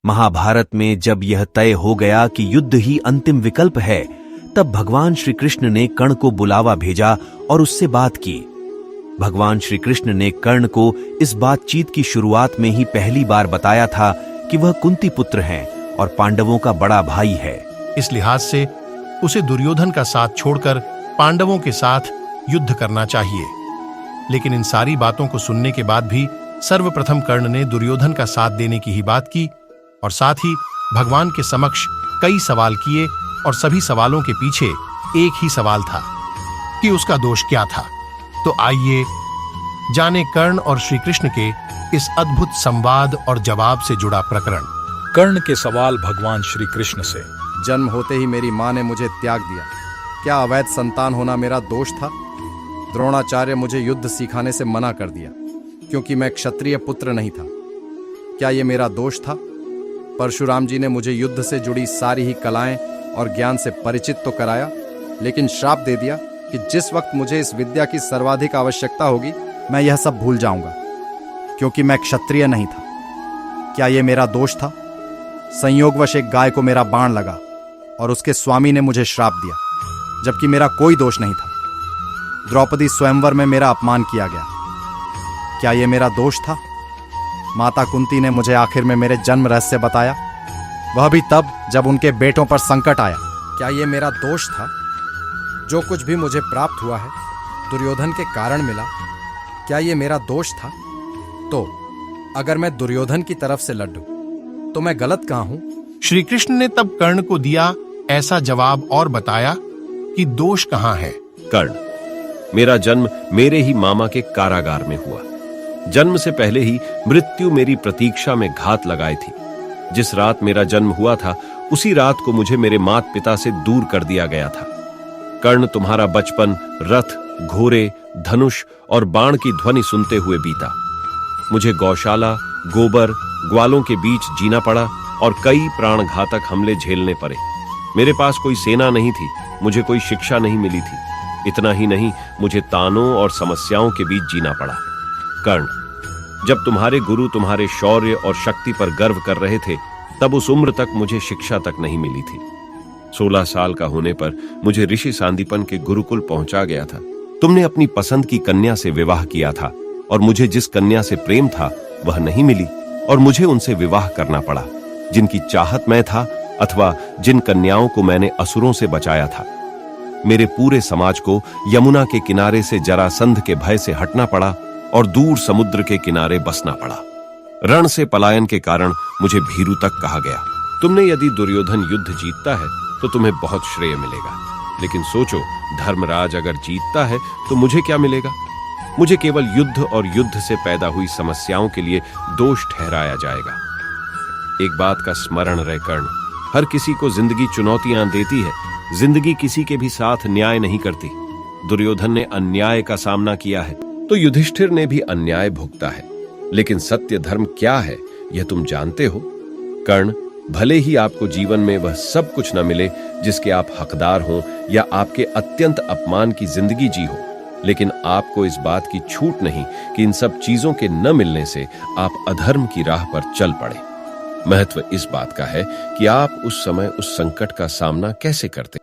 महाभारत में जब यह तय हो गया कि युद्ध ही अंतिम विकल्प है, तब भगवान श्री कृष्ण ने कर्ण को बुलावा भेजा और उससे बात की। भगवान श्री कृष्ण ने कर्ण को इस बातचीत की शुरुआत में ही पहली बार बताया था कि वह कुंती पुत्र हैं और पांडवों का बड़ा भाई है। इस लिहाज से उसे दुर्योधन का साथ छोड़कर पांडवों के साथ युद्ध करना चाहिए। लेकिन इन सारी बातों को सुनने के बाद भी सर्वप्रथम कर्ण ने दुर्योधन का साथ देने की ही बात की और साथ ही भगवान के समक्ष कई सवाल किए और सभी सवालों के पीछे एक ही सवाल था कि उसका दोष क्या था। तो आइए जाने कर्ण और श्री कृष्ण के इस अद्भुत संवाद और जवाब से जुड़ा प्रकरण। कर्ण के सवाल भगवान श्री कृष्ण से। जन्म होते ही मेरी माँ ने मुझे त्याग दिया, क्या अवैध संतान होना मेरा दोष था? द्रोणाचार्य मुझे युद्ध सिखाने से मना कर दिया क्योंकि मैं क्षत्रिय पुत्र नहीं था, क्या ये मेरा दोष था? परशुराम जी ने मुझे युद्ध से जुड़ी सारी ही कलाएं और ज्ञान से परिचित तो कराया, लेकिन श्राप दे दिया कि जिस वक्त मुझे इस विद्या की सर्वाधिक आवश्यकता होगी मैं यह सब भूल जाऊंगा क्योंकि मैं क्षत्रिय नहीं था। क्या यह मेरा दोष था? संयोगवश एक गाय को मेरा बाण लगा और उसके स्वामी ने मुझे श्राप दिया, जबकि मेरा कोई दोष नहीं था। द्रौपदी स्वयंवर में मेरा अपमान किया गया, क्या यह मेरा दोष था? माता कुंती ने मुझे आखिर में मेरे जन्म रहस्य बताया, वह भी तब जब उनके बेटों पर संकट आया, क्या यह मेरा दोष था? जो कुछ भी मुझे प्राप्त हुआ है दुर्योधन के कारण मिला, क्या यह मेरा दोष था? तो अगर मैं दुर्योधन की तरफ से लड्डू तो मैं गलत कहां हूं? श्री कृष्ण ने तब कर्ण को दिया ऐसा जवाब और बताया कि दोष कहां है। कर्ण, मेरा जन्म मेरे ही मामा के कारागार में हुआ। जन्म से पहले ही मृत्यु मेरी प्रतीक्षा में घात लगाई थी। जिस रात मेरा जन्म हुआ था उसी रात को मुझे मेरे माता पिता से दूर कर दिया गया था। कर्ण, तुम्हारा बचपन रथ, घोड़े, धनुष और बाण की ध्वनि सुनते हुए बीता। मुझे गौशाला, गोबर, ग्वालों के बीच जीना पड़ा और कई प्राणघातक हमले झेलने पड़े। मेरे पास कोई सेना नहीं थी, मुझे कोई शिक्षा नहीं मिली थी। इतना ही नहीं, मुझे तानों और समस्याओं के बीच जीना पड़ा। कर्ण, जब तुम्हारे गुरु तुम्हारे शौर्य और शक्ति पर गर्व कर रहे थे, तब उस उम्र तक मुझे शिक्षा तक नहीं मिली थी। 16 साल का होने पर मुझे ऋषि सांदीपन के गुरुकुल पहुंचा गया था। तुमने अपनी पसंद की कन्या से विवाह किया था और मुझे जिस कन्या से प्रेम था वह नहीं मिली और मुझे उनसे विवाह करना पड़ा, जिनकी चाहत मैं था अथवा जिन कन्याओं को मैंने असुरों से बचाया था। मेरे पूरे समाज को यमुना के किनारे से जरासंध के भय से हटना पड़ा और दूर समुद्र के किनारे बसना पड़ा। रण से पलायन के कारण मुझे भीरु तक कहा गया। तुमने यदि दुर्योधन युद्ध जीतता है तो तुम्हें बहुत श्रेय मिलेगा, लेकिन सोचो, धर्मराज अगर जीतता है तो मुझे क्या मिलेगा? मुझे केवल युद्ध और युद्ध से पैदा हुई समस्याओं के लिए दोष ठहराया जाएगा। एक बात का स्मरण रहे कर्ण, हर किसी को जिंदगी चुनौतियां देती है, जिंदगी किसी के भी साथ न्याय नहीं करती। दुर्योधन ने अन्याय का सामना किया है तो युधिष्ठिर ने भी अन्याय भुगता है, लेकिन सत्य धर्म क्या है यह तुम जानते हो। कर्ण, भले ही आपको जीवन में वह सब कुछ न मिले जिसके आप हकदार हों या आपके अत्यंत अपमान की जिंदगी जी हो, लेकिन आपको इस बात की छूट नहीं कि इन सब चीजों के न मिलने से आप अधर्म की राह पर चल पड़े। महत्व इस बात का है कि आप उस समय उस संकट का सामना कैसे करते हैं।